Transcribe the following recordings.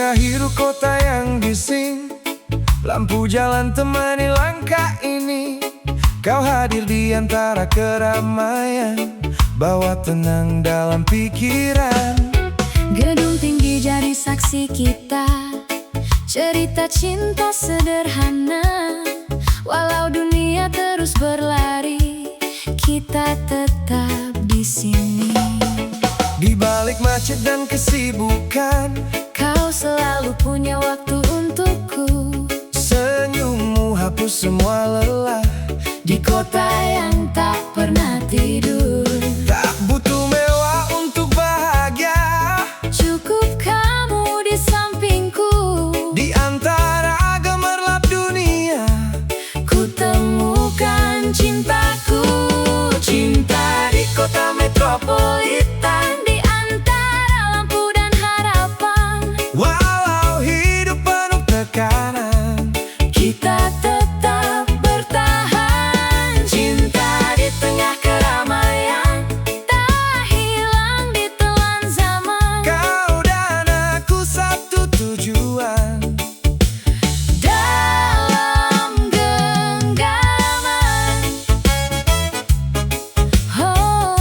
tengah hiruk kota yang bising, lampu jalan temani langkah ini. Kau hadir di antara keramaian, bawa tenang dalam pikiran. Gedung tinggi jadi saksi kita, cerita cinta sederhana. Walau dunia terus berlari, kita tetap di sini. Di balik macet dan kesibukan, kau selalu punya waktu untukku. senyummu hapus semua lelah Di kota yang tak pernah tidur, tak butuh mewah untuk bahagia. cukup kamu di sampingku. Di antara gemerlap dunia, Ku temukan cintaku, cinta di kota metropolitan, di antara lampu dan harapan. walau hidup penuh tekanan, Kita tetap bertahan, cinta di tengah keramaian, tak hilang ditelan zaman. kau dan aku satu tujuan. Dalam genggaman, oh,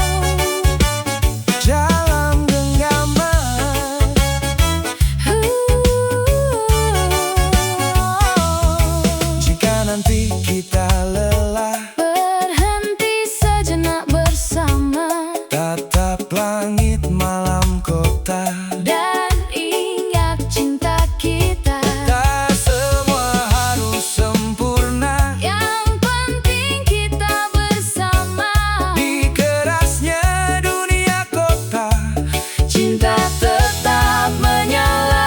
Dalam genggaman, jika nanti kita lelah, berhenti sejenak bersama, tatap langit malam kota. dan ingat cinta kita. Tak semua harus sempurna, Yang penting kita bersama. di kerasnya dunia kota. Cinta tetap menyala,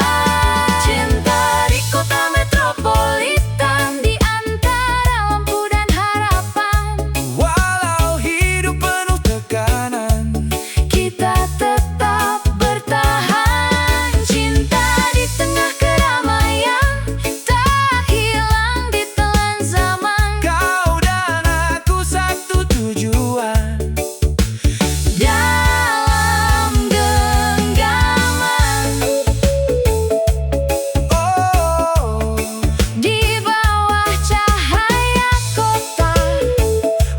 cinta di kota metropolitan, di antara lampu dan harapan. Walau hidup penuh tekanan, Kita tetap bertahan, cinta di tengah keramaian, tak hilang ditelan zaman. kau dan aku satu tujuan. Dalam genggaman, Oh, di bawah cahaya kota,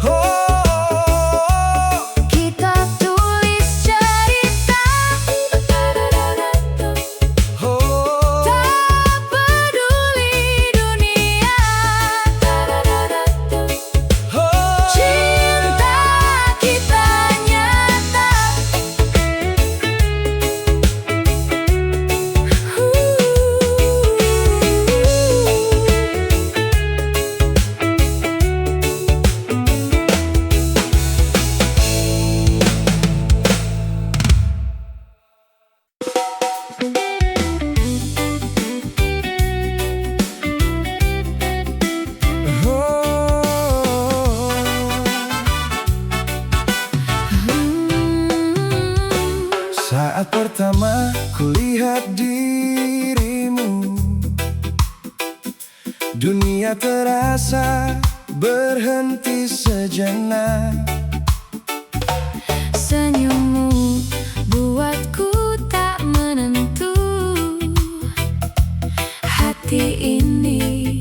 oh, kita tulis cerita. oh, Tak peduli dunia, oh. cinta kita nyata. Saat pertama kulihat dirimu, dunia terasa berhenti sejenak. Senyummu buatku tak menentu, hati ini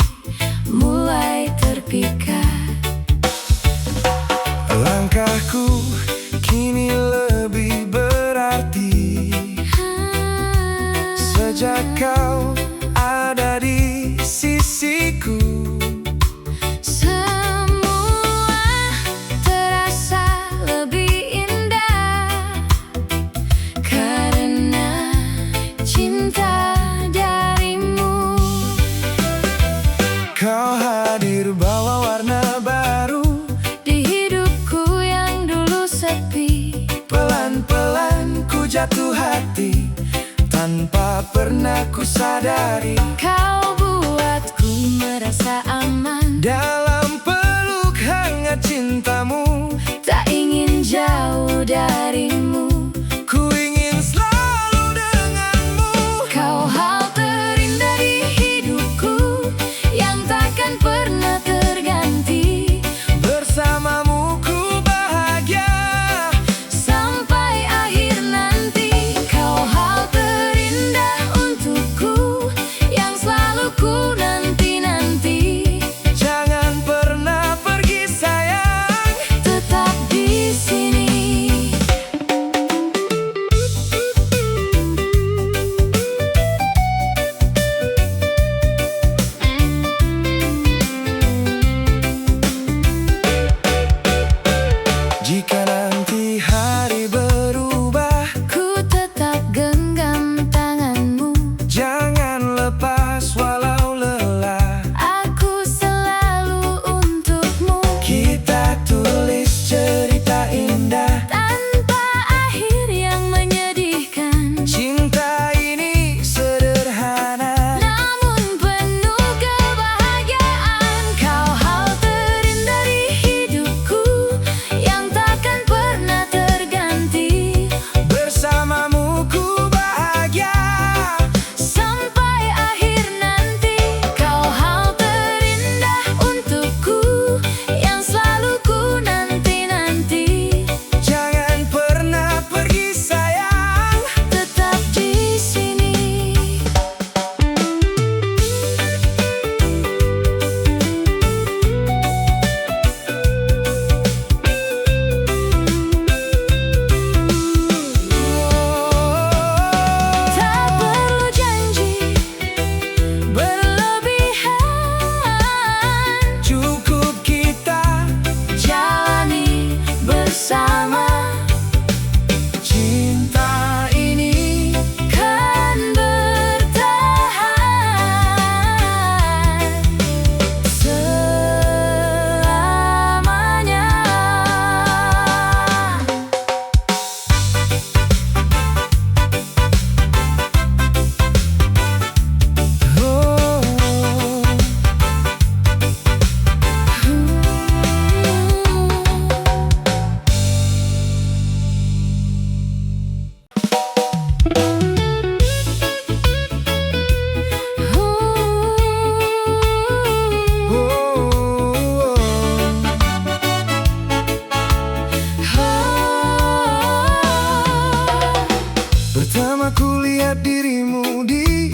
mulai terpikat. Langkahku kini lebih berarti sejak kau ada di sisiku. Semua terasa lebih indah karena cinta darimu. Kau hadir bawa warna baru Di hidupku yang dulu sepi, pelan-pelan ku jatuh hati tanpa pernah ku sadari. kau buatku merasa aman. Dalam peluk hangat cintamu, Tak ingin jauh darimu, ku ingin selalu denganmu. kau hal terindah di hidupku yang takkan pernah terganti. Bersamamu ku bahagia, Sampai akhir nanti, kau hal terindah untukku.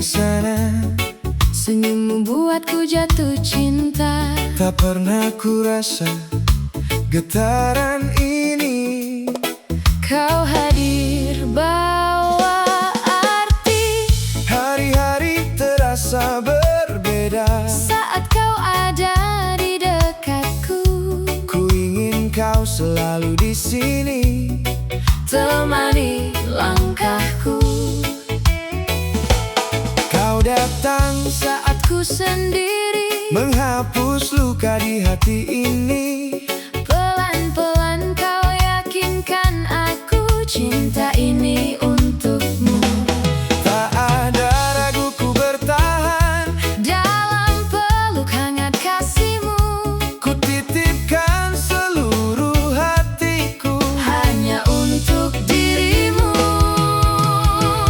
sana. Senyummu buatku jatuh cinta. Tak pernah ku rasa getaran ini. Kau hadir bawa arti. Hari-hari terasa berbeda Saat kau ada di dekatku. Ku ingin kau selalu di sini, Temani langkahku. kau datang Saat ku sendiri, menghapus luka di hati ini. pelan-pelan kau yakinkan aku, cinta ini untukmu. Tak ada ragu ku bertahan, Dalam peluk hangat kasihmu, ku titipkan seluruh hatiku hanya untuk dirimu.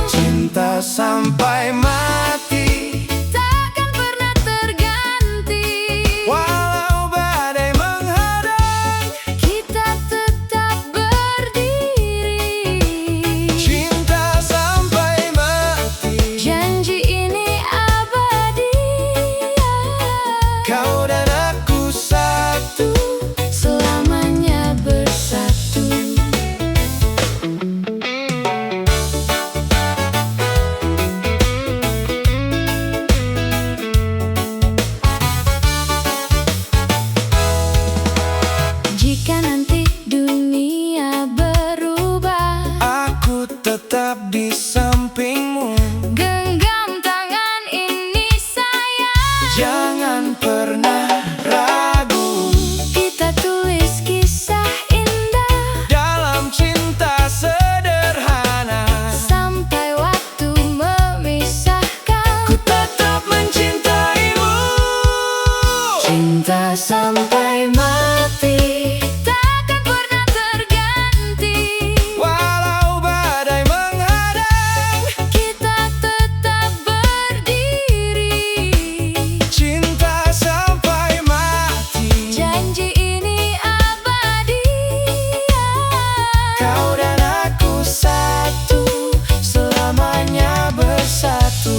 Cinta sampai mati, Takkan pernah terganti. walau badai menghadang. Kita tetap berdiri. Cinta sampai mati, Janji ini abadi. kau dan aku satu. Selamanya bersatu. Jika nanti dunia berubah, Aku tetap di sampingmu. genggam tangan ini sayang. Jangan pernah ragu Kita tulis kisah indah dalam cinta sederhana. sampai waktu memisahkan. Ku tetap mencintaimu. Cinta sampai mati, Takkan pernah terganti. walau badai menghadang. Kita tetap berdiri. Cinta sampai mati, Janji ini abadi. kau dan aku satu, selamanya bersatu.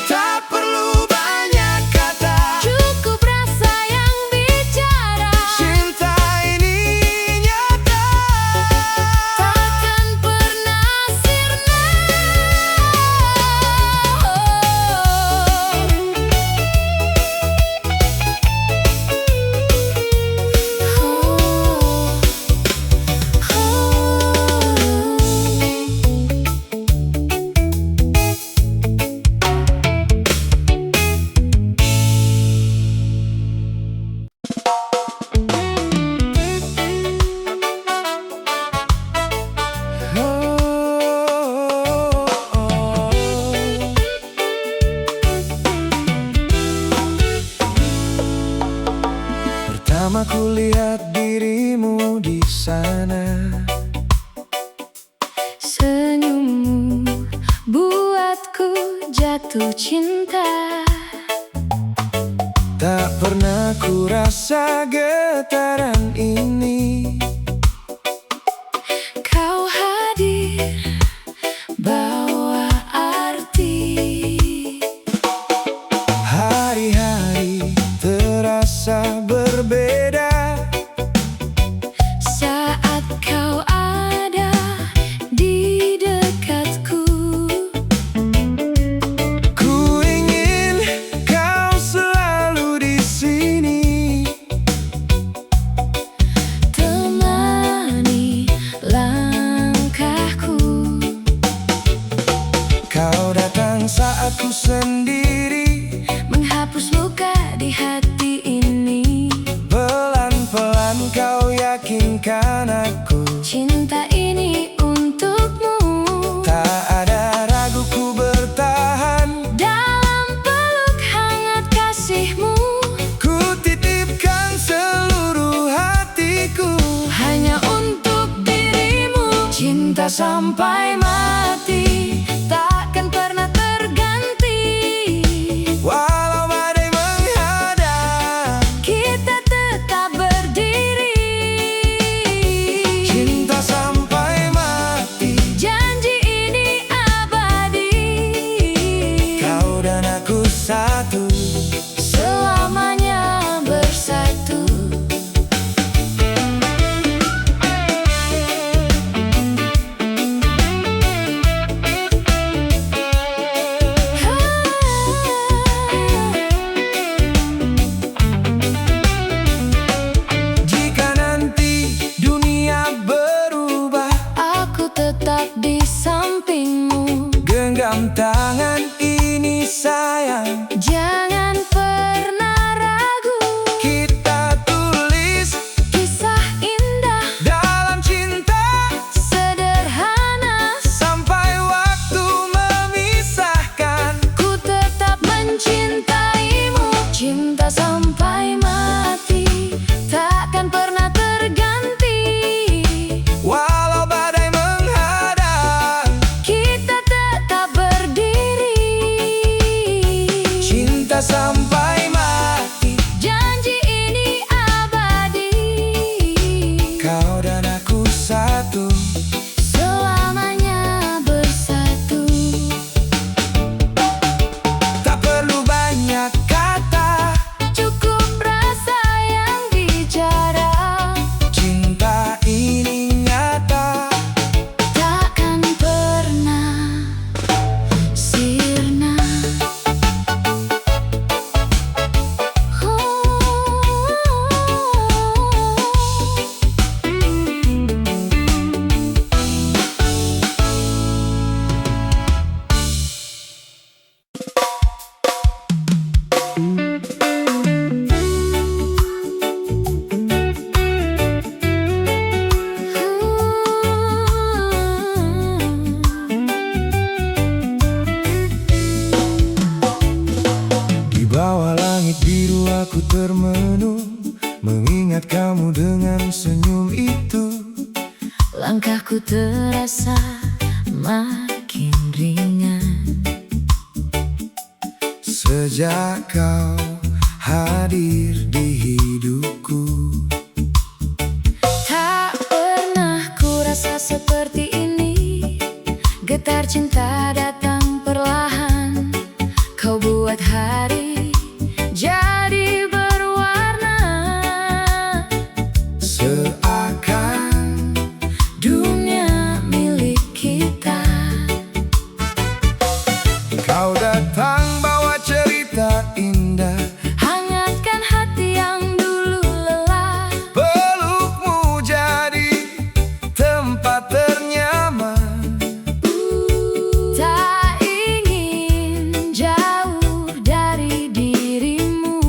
Tak perlu banyak kata, Cukup rasa yang bicara. cinta ini nyata. Takkan pernah sirna. Pertama ku lihat dirimu di sana, Senyummu buatku jatuh cinta. tak pernah ku rasa getaran ini. Kau hadir bawa arti. Hari-hari terasa berbeda Saat kau ada di dekatku. Ku ingin kau selalu di sini, Temani langkahku. kau datang saat ku sendiri. Menghapus luka di hati ini. Pelan-pelan kau yakinkan aku, Cinta ini untukmu. tak ada ragu ku bertahan. Dalam sampai mati takkan pernah terganti. Walau badai menghadang, Kita tetap berdiri. cinta sampai mati, Janji ini abadi. kau dan aku satu. Selamanya bersatu. Jika nanti dunia berubah, Aku tetap di sampingmu. genggam tangan ini sayang. Jangan pernah ragu. Kita tulis Kisah indah dalam cinta sederhana. sampai waktu memisahkan. Ku tetap mencintaimu. Cinta sampai mati takkan pernah terganti. Walau badai menghadang, Kita tetap berdiri. cinta sampai mati, Janji ini abadi. kau dan aku satu. Selamanya bersatu. Tak perlu banyak kata, Cukup rasa yang bicara. cinta ini nyata. Takkan pernah sirna. Di bawah langit biru aku termenung, mengingat kamu dengan senyum itu. Langkahku terasa makin ringan. Sejak kau hadir di hidupku, Tak pernah ku rasa seperti ini. Getar cinta datang perlahan. Kau buat hari jadi berwarna. seakan Dunia milik kita. kau datang bawa cerita indah. Hangatkan hati yang dulu lelah. Pelukmu jadi tempat ternyaman. Tak ingin jauh dari dirimu.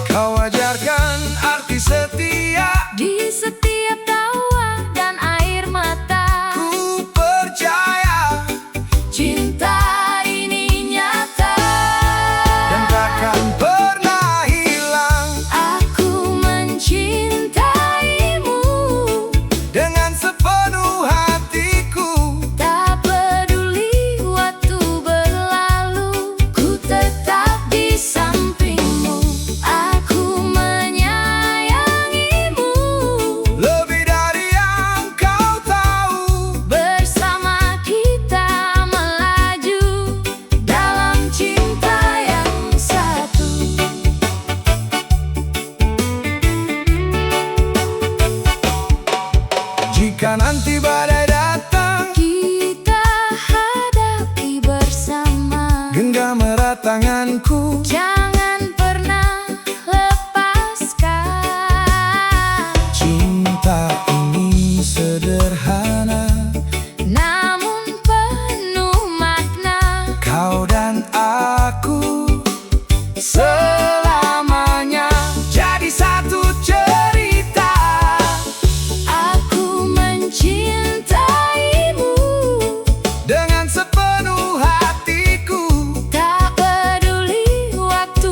Kau ajarkan arti setia, Di setiap tawa dan air mata. ku percaya Cinta ini nyata. dan takkan pernah hilang. Aku mencintaimu. Dengan sepenuh hatiku, Tak peduli waktu berlalu. Ku tetap di sampingmu. Aku menyayangimu. lebih dari yang kau tahu. Bersama kita melaju dalam cinta yang satu. Jika nanti badai datang, Kita hadapi bersama. genggam erat tanganku. Jangan pernah lepaskan. Cinta ini sederhana, Namun penuh makna. kau dan aku selamanya jadi satu cerita. Aku mencintaimu. Dengan sepenuh hatiku, Tak peduli waktu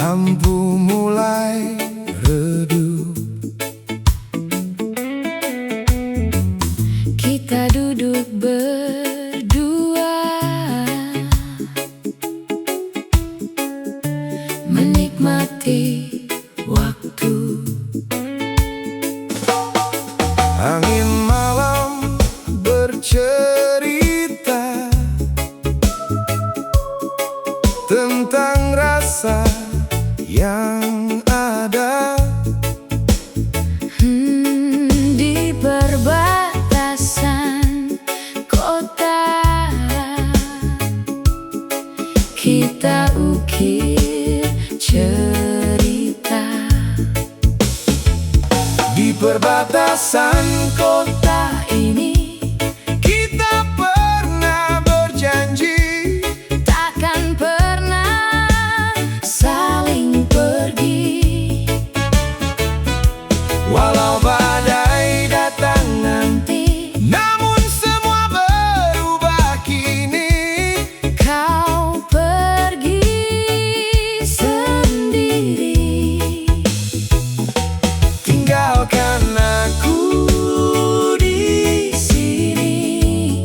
lampu mulai redup. Kita duduk berdua, menikmati waktu. Angin malam bercerita tentang rasa yang ada Di perbatasan kota, kita ukir cerita. di perbatasan Kota ini kita pernah berjanji takkan pernah saling pergi. walau badai datang Nanti namun semua berubah kini. kau pergi sendiri, Tinggalkan aku di sini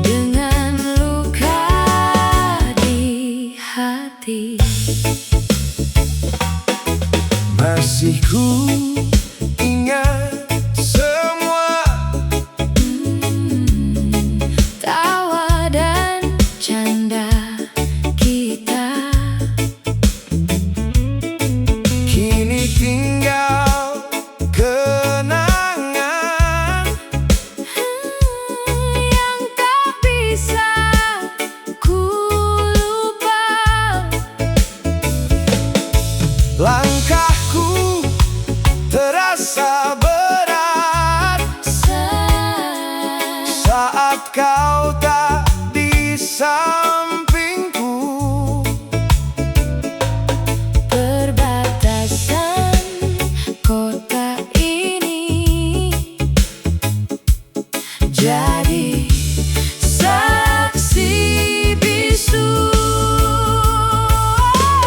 dengan luka di hati. masih ku ingat semua Tawa dan canda kita, kini tinggal kenangan yang tak bisa ku lupa. langkahku terasa berat saat kau tak di sampingku. Perbatasan kota ini jadi saksi bisu.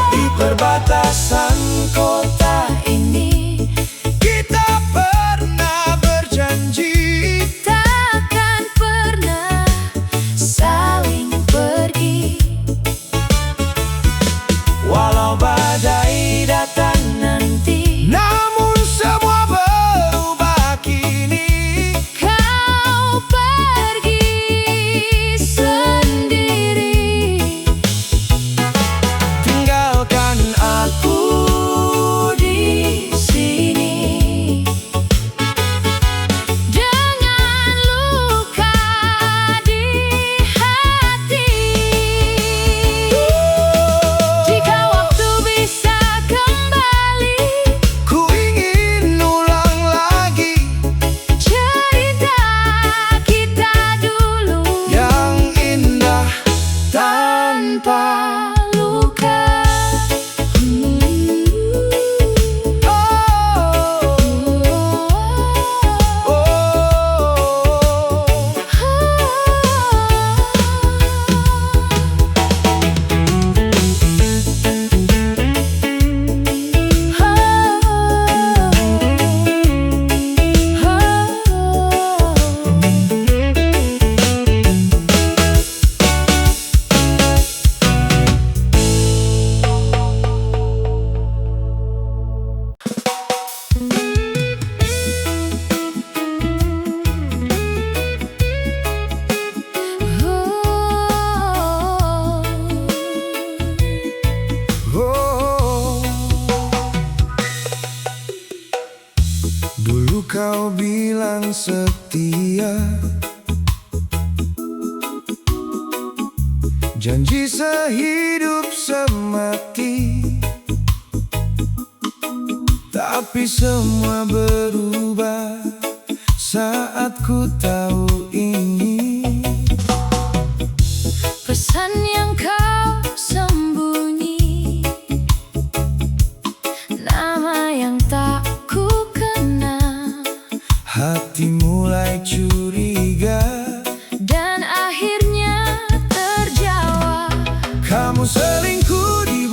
Di perbatasan Kota ini kita pernah berjanji takkan pernah saling pergi. walau badai datang Nanti namun semua berubah kini. kau pergi sendiri, Tinggalkan aku di sini dengan luka di hati. Jika waktu bisa kembali, ku ingin ulang lagi cerita kita dulu yang indah tanpa luka. Oh, dulu kau bilang setia, janji sehidup semati, tapi semua berubah saat ku tahu ini. Pesan yang kau sembunyi, nama yang tak ku kenal, Hati mulai curiga dan akhirnya terjawab. kamu selingkuh di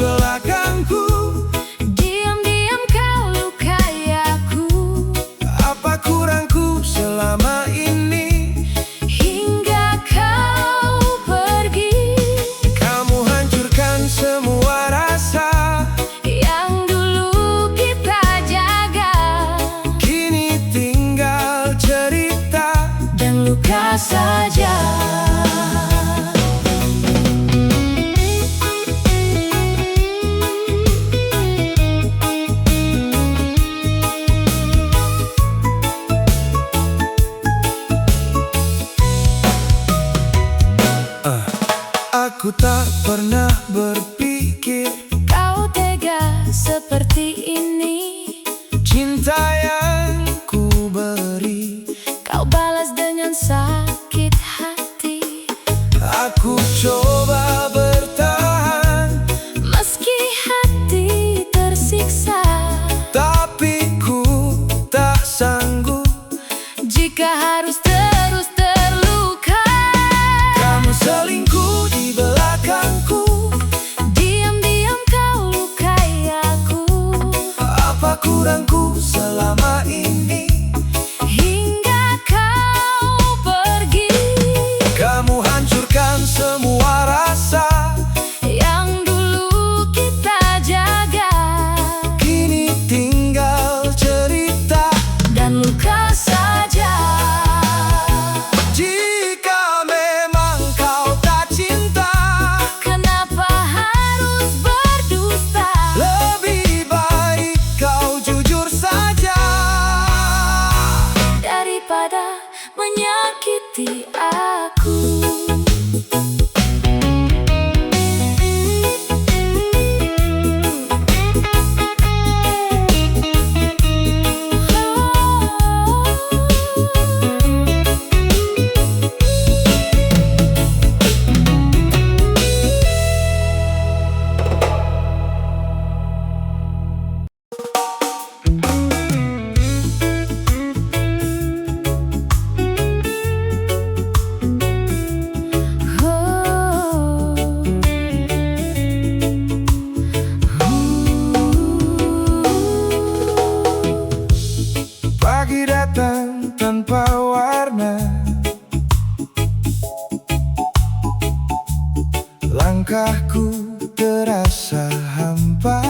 terasa hampa.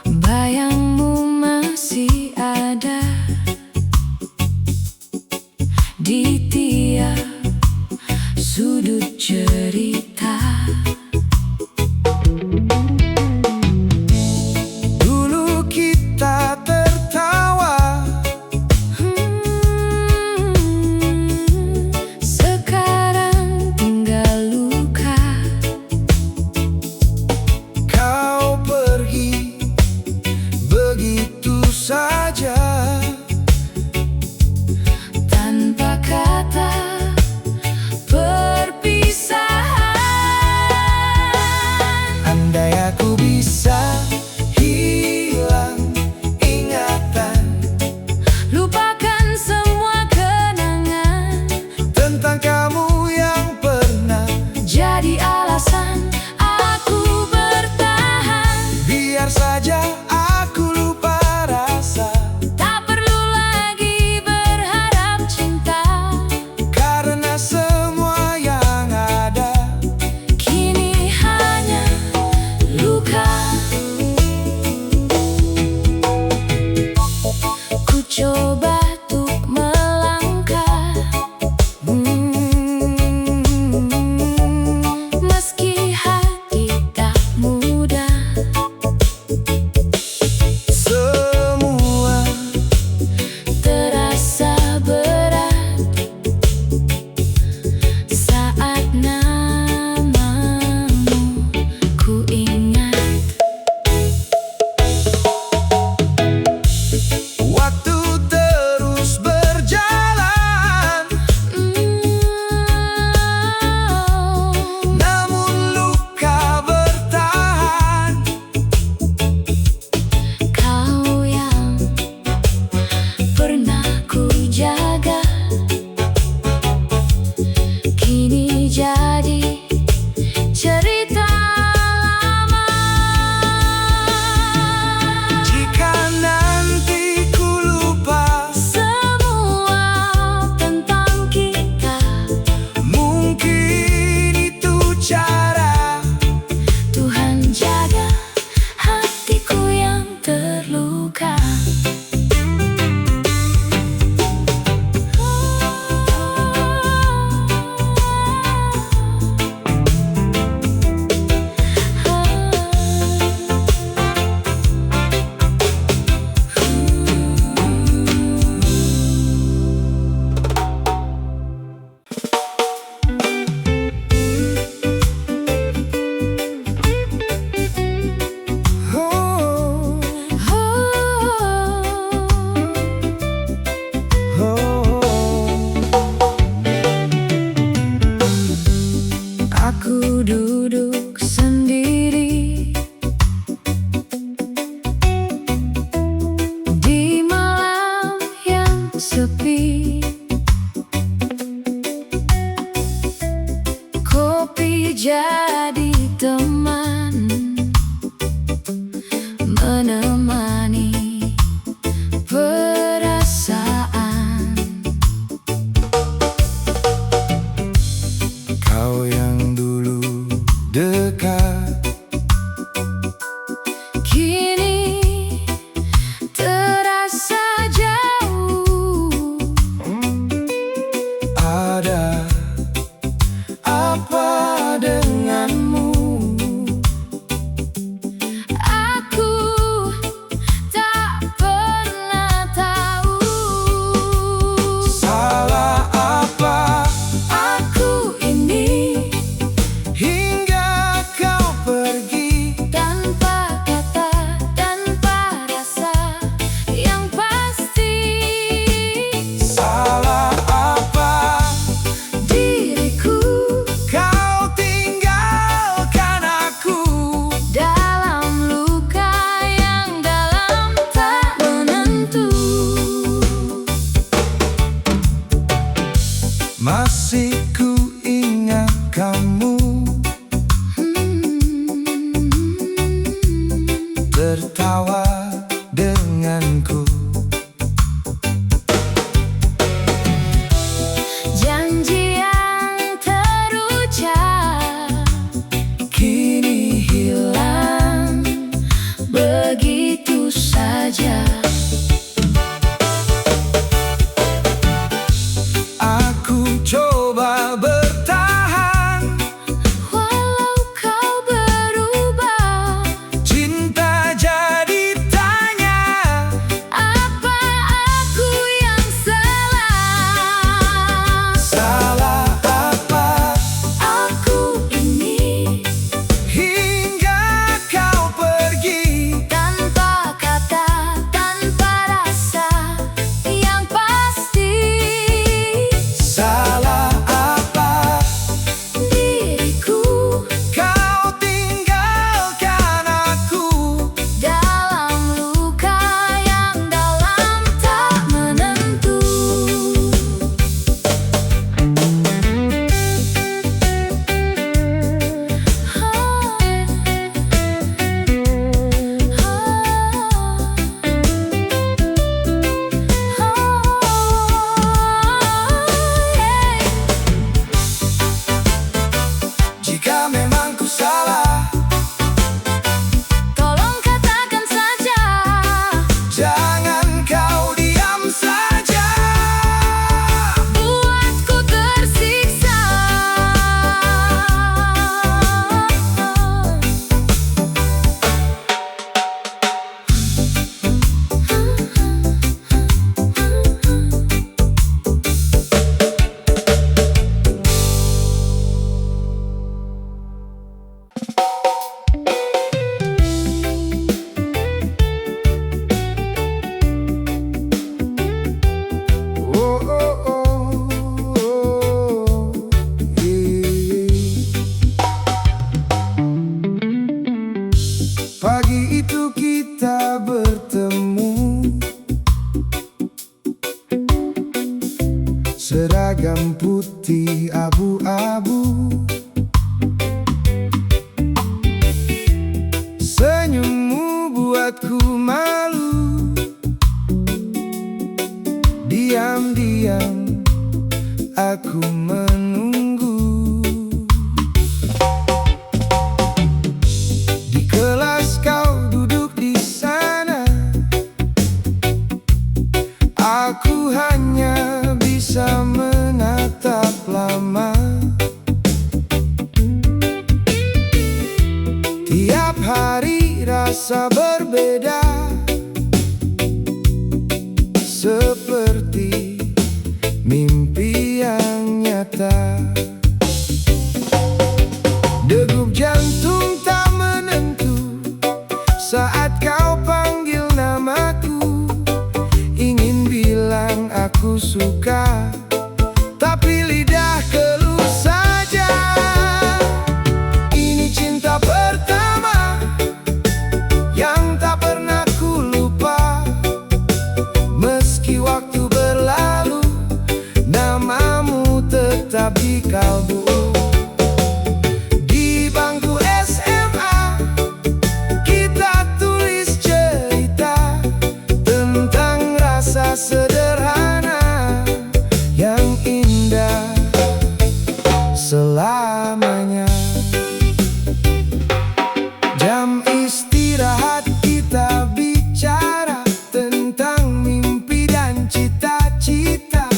Bayangmu masih ada di tiap sudut cerita. Dulu kita tertawa, sekarang tinggal luka. kau pergi begitu saja, Tanpa kata perpisahan. andai aku bisa hilang ingatan Lupakan semua kenangan tentang kamu yang pernah jadi alasan aku bertahan. biar saja aku lupa rasa, Tak perlu lagi berharap cinta, karena semua yang ada kini hanya luka. Ku coba untuk melangkah, meski hati tak mudah. semua Terasa berat saat namamu ku ingat. waktu terus berjalan, namun luka bertahan. Kau yang pernah ku jaga kini jadi cerita lama. Jika nanti ku lupa Semua tentang kita, mungkin itu cara Tuhan jaga hatiku yang terluka. oh, Aku duduk sendiri di malam yang sepi. Kopi jadi teman menemani perasaan. kau yang dulu dekat Kini terasa jauh. ada apa denganmu? Aku tak pernah tahu Salah apa aku ini hingga kau terasa berbeda, seperti mimpi yang nyata. Degup jantung tak menentu saat kau panggil namaku. Ingin bilang aku suka, tapi lidah keluh saja. Ini cinta pertama yang tak pernah ku lupa. Meski waktu berlalu, namamu tetap di kalbu. Di bangku SMA, kita tulis cerita tentang rasa sederhana yang indah selamanya. Jam istirahat kita bicara tentang mimpi dan cita-cita.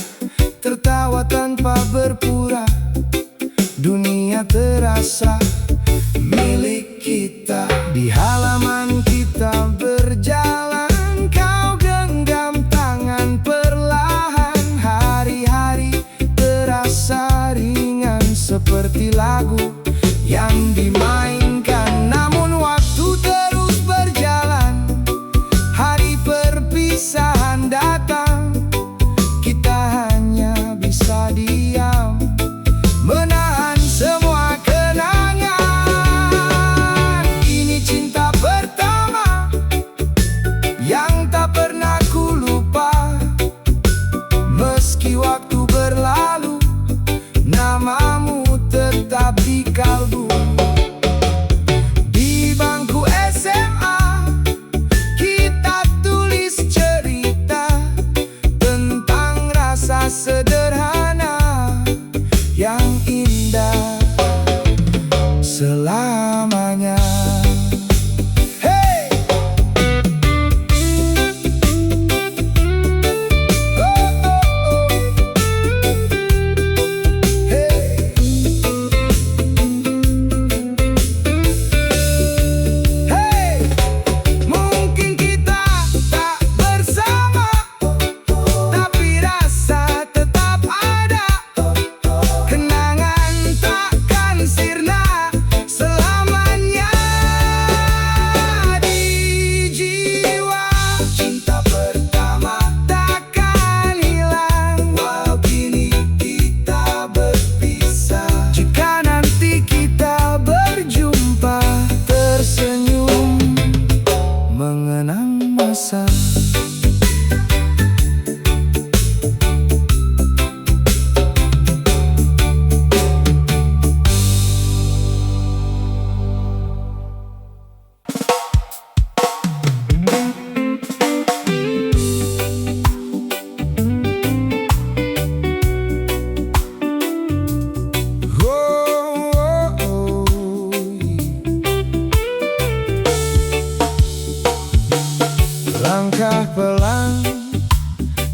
Tertawa tanpa berpura, dunia terasa milik kita. Di halaman kita berjalan, kau genggam tangan perlahan. Hari-hari terasa ringan seperti lagu yang dimainkan. Namun waktu terus berjalan, hari perpisahan datang. Kita hanya bisa diam, menahan semua kenangan. Ini cinta pertama yang tak pernah ku lupa. Meski waktu berlalu, namamu tetap di kalbu. Di bangku SMA, kita tulis cerita tentang rasa sederhana yang indah selamanya. Hey! Oh, oh, oh. Hey! Hey! Mungkin kita tak bersama, tapi rasa tetap ada. Kenangan takkan sirna selamanya di jiwa. Cinta pertama takkan hilang, walau kini kita berpisah. Jika nanti kita berjumpa, tersenyum mengenang masa. Langkah pelan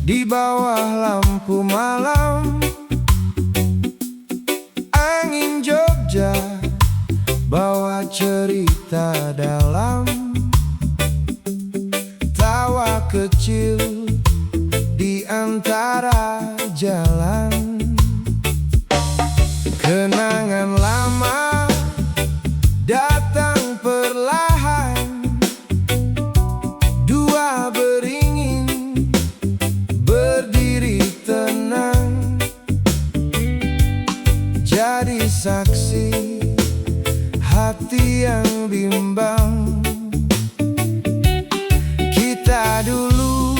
di bawah lampu malam, angin Jogja bawa cerita dalam. Tawa kecil di antara jalan, kenangan lama datang perlahan. Dua beringin berdiri tenang, jadi saksi hati yang bimbang. Kita dulu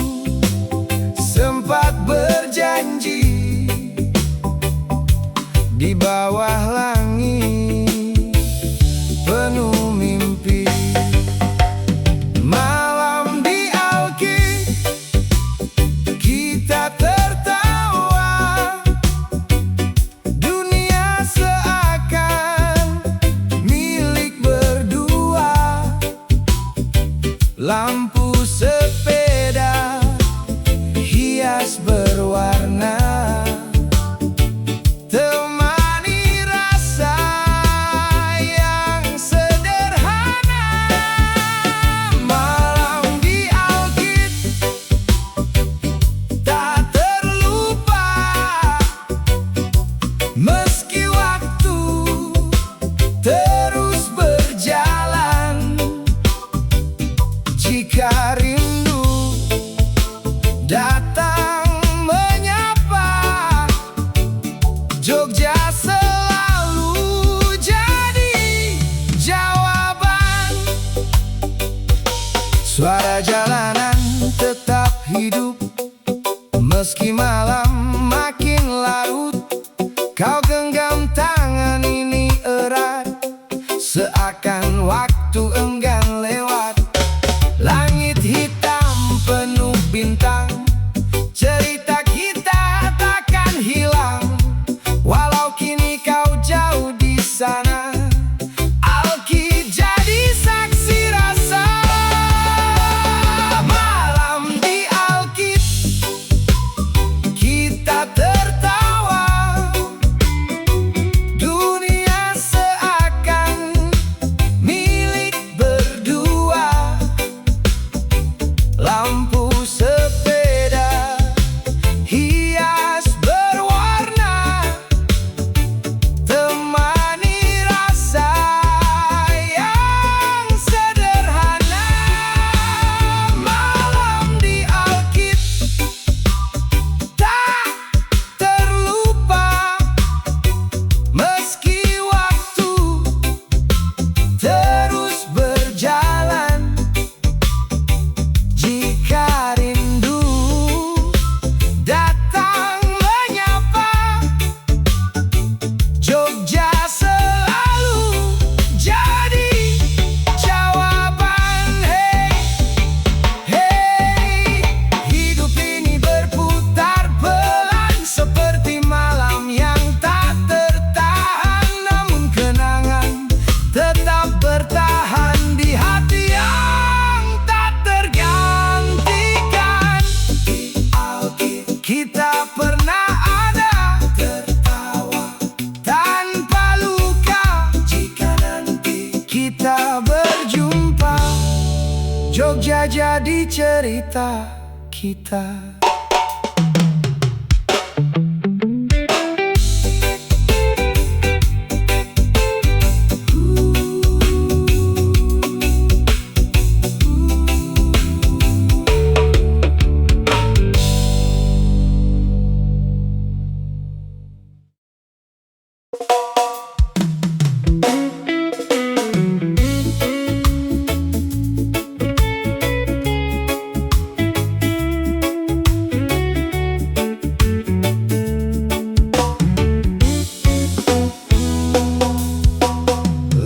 sempat berjanji di bawah langit penuh mimpi. Malam di Alki kita tertawa, dunia seakan milik berdua. Lampu sepeda hias berwarna, temani rasa terus berjalan. Jika rindu datang menyapa, Jogja selalu jadi jawaban. Suara jalanan tetap hidup meski malam makin larut. Kau genggam tangan ini erat, seakan waktu enggan lewat. Langit hitam penuh bintang, cerita kita takkan hilang. Walau kini kau jauh di sana, Alki jadi saksi rasa. Malam di Alkit kita tertawa, dunia seakan milik berdua. Lampu sepeda hias berwarna, temani rasa yang sederhana. Malam di Alkit tak terlupa, meski waktu terus berjalan. Jika rindu datang menyapa, Jogja selalu jadi jawaban. Hey, hey, hidup ini berputar pelan seperti malam yang tak tertahan. Namun kenangan tetap bertahan di hati yang tak tergantikan. Di Alkit kita pernah ada, tertawa tanpa luka. Jika nanti kita berjumpa, Jogja jadi cerita kita.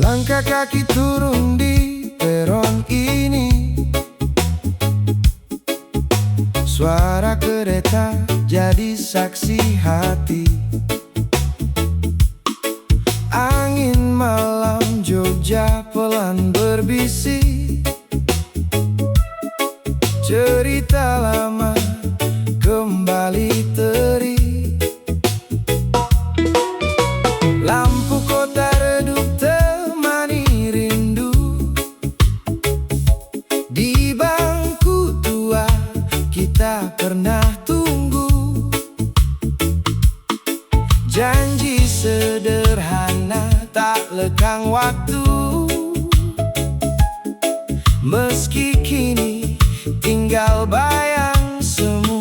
Langkah kaki turun di peron ini, suara kereta jadi saksi hati. Angin malam Jogja pelan berbisik, cerita lama kembali teri. Lampu kota redup temani rindu, di bangku tua kita pernah tunggu. Janji sederhana tak lekang waktu, meski kini tinggal bayang semu.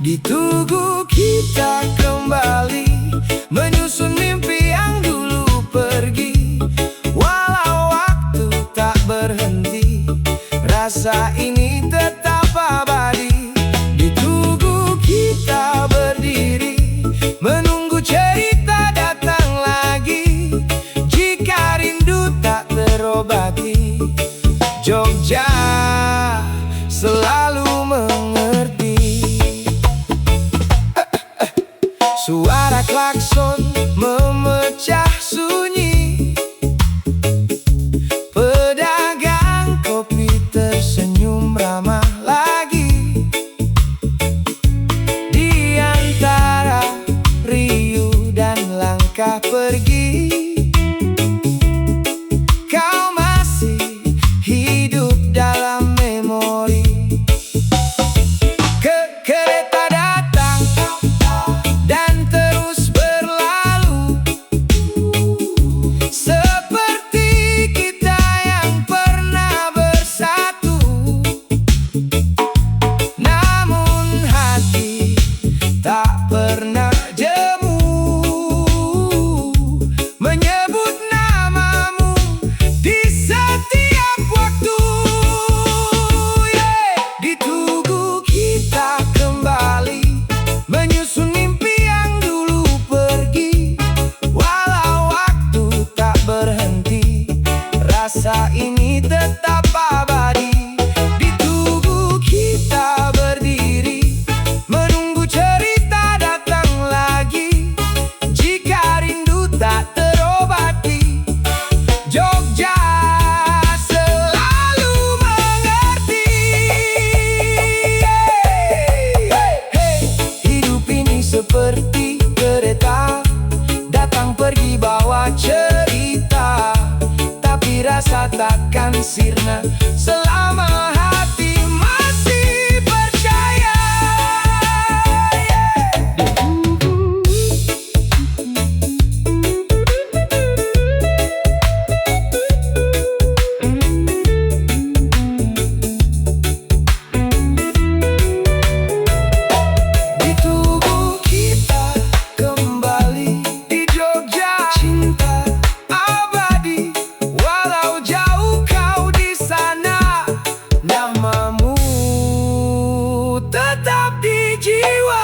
Di tugu kita kembali menyusun mimpi yang dulu pergi. Walau waktu tak berhenti, rasa ini tetap abadi. Di tugu kita berdiri menunggu cerita datang lagi. Jika rindu tak terobati, Jogja selalu mengerti. Suara klakson memecah sunyi, pedagang kopi tersenyum ramah lagi. Di antara riuh dan langkah pergi, kau masih hidup dalam memori. Kereta datang dan terus berlalu, tak terobati. Jogja selalu mengerti. Hidup ini seperti kereta, datang pergi bawa cerita, tapi rasa takkan sirna selama hati masih percaya. Di tubuh kita kembali, di Jogja cinta abadi. Walau jauh kau di sana, namamu tetap di jiwa.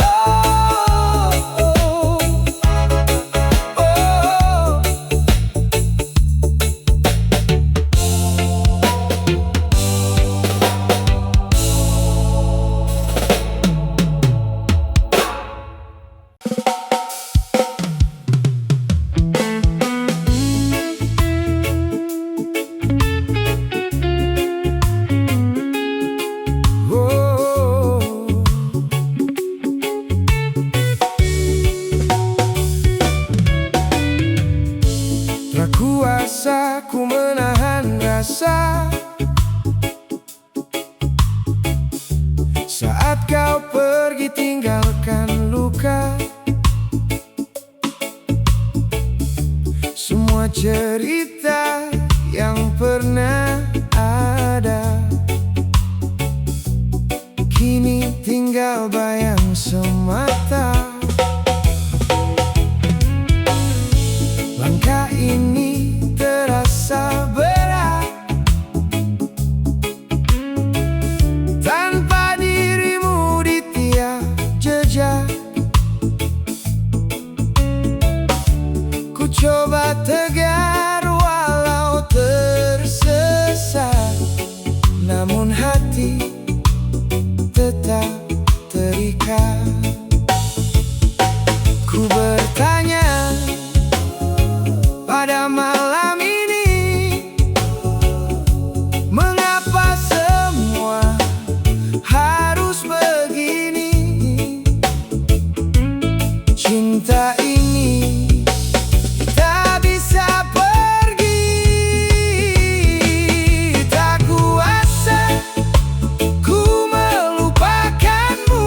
Oh, oh, oh. Tak kuasa ku menahan rasa saat kau pergi tinggalkan luka. Semua cerita yang pernah ada kini tinggal bayang semata. Langkah ini terasa berat tanpa dirimu di tiap jejak. Ku coba tegar walau tersesat, namun hati tetap terikat. Ku bertanya pada malam ini, mengapa semua harus begini? Cinta ini tak bisa pergi. Tak kuasa ku melupakanmu,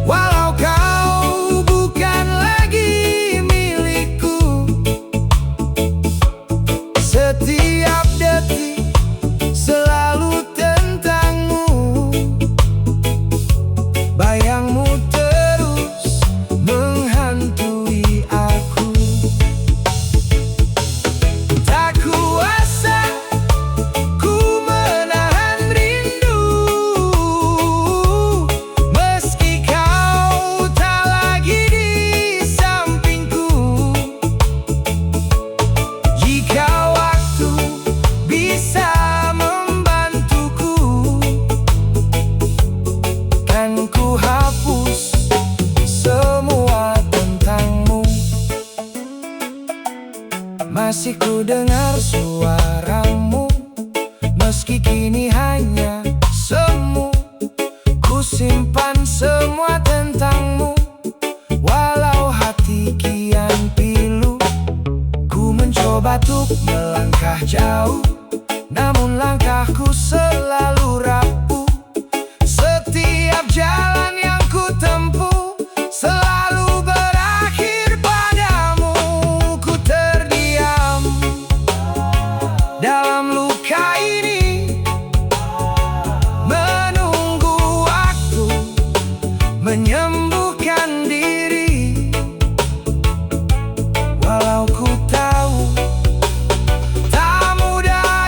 walau kau bukan lagi milikku. Setiap detik selalu tentangmu, bayangmu terus menghantui aku. Tak kuasa ku menahan rindu, meski kau tak lagi di sampingku. Jika waktu bisa membantuku, kan ku hapus semua tentangmu. Masih ku dengar suaramu, meski kini hanya semu. Ku simpan semua tentangmu, walau hati kian pilu. Ku mencoba untuk melangkah jauh, namun langkahku selalu rapuh. Setiap jalan yang ku tempuh selalu berakhir padamu. Ku terdiam dalam luka ini, menunggu waktu menyembuhkan diri. Walau ku tahu tak mudah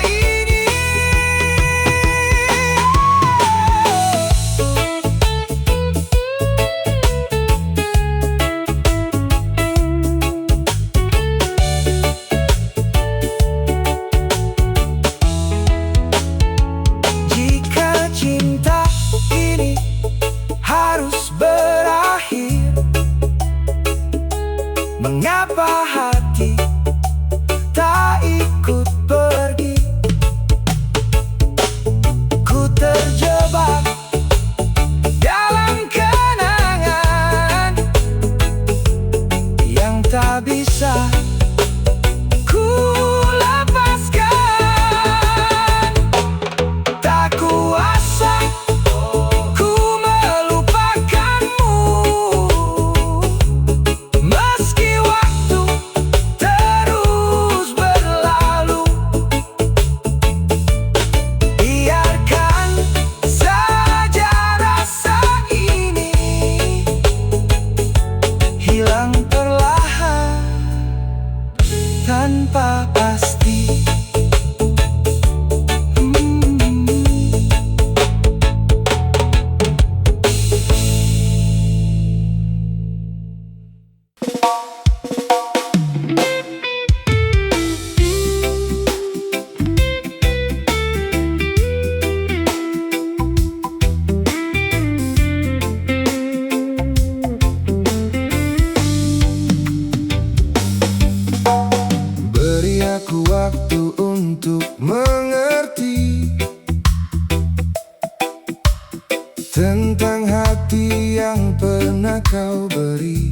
kau beri.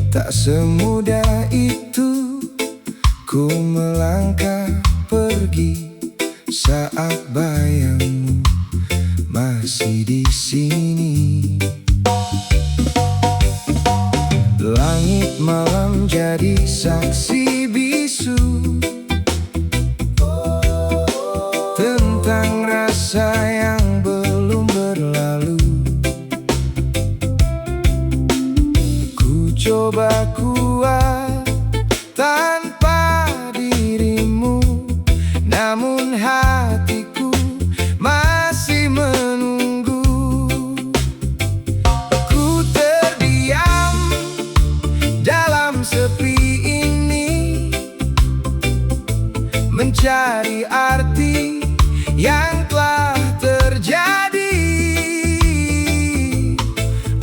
Tak semudah itu ku melangkah pergi saat bayangmu masih di sini. Langit malam jadi saksi bisu tentang rasa yang belum berlalu. Ku coba kuat tanpa dirimu, namun hatiku masih menunggu. Ku terdiam dalam sepi ini, mencari arti yang telah terjadi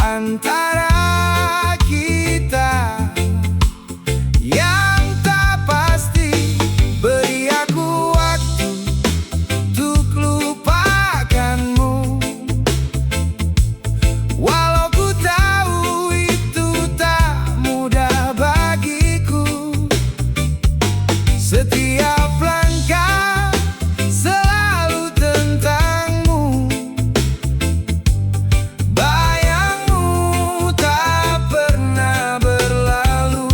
antara kita yang tak pasti. Beri aku waktu untuk lupakanmu, walau ku tahu itu tak mudah bagiku. Setiap langkah selalu tentangmu, bayangmu tak pernah berlalu.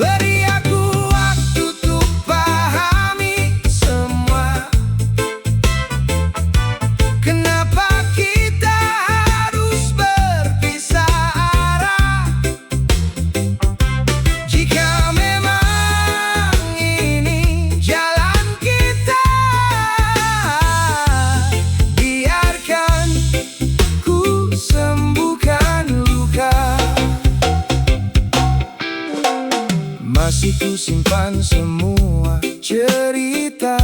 Beri aku waktu untuk pahami semua, kenapa kita harus berpisah arah. Jika memang ini jalan kita, biarkan ku sembuhkan luka. Masih ku simpan semua cerita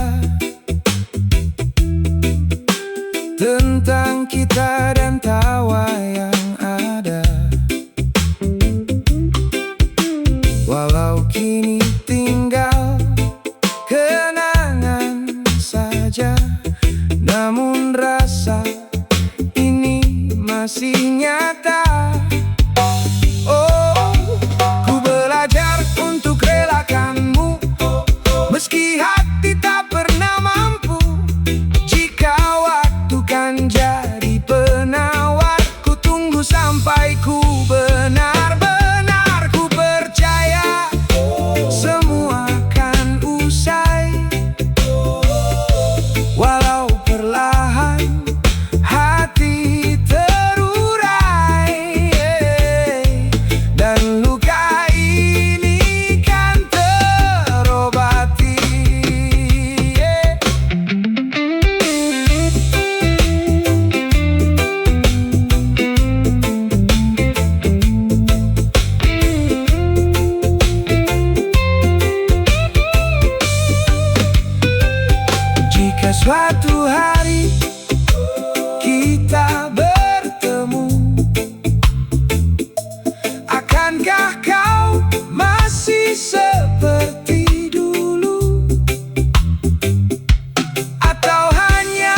tentang kita dan tawa yang ada. Walau kini tinggal kenangan saja, namun rasa ini masih nyata. Oh, ku belajar untuk relakanmu, meski hati tak pernah mampu. Jika waktu kan jadi penawar, ku tunggu sampai ku benar-benar ku percaya semua akan usai. Walau perlahan hati terurai, dan luka ini kan terobati. Jika suatu hari kita bertemu, akankah kau masih seperti dulu? Atau hanya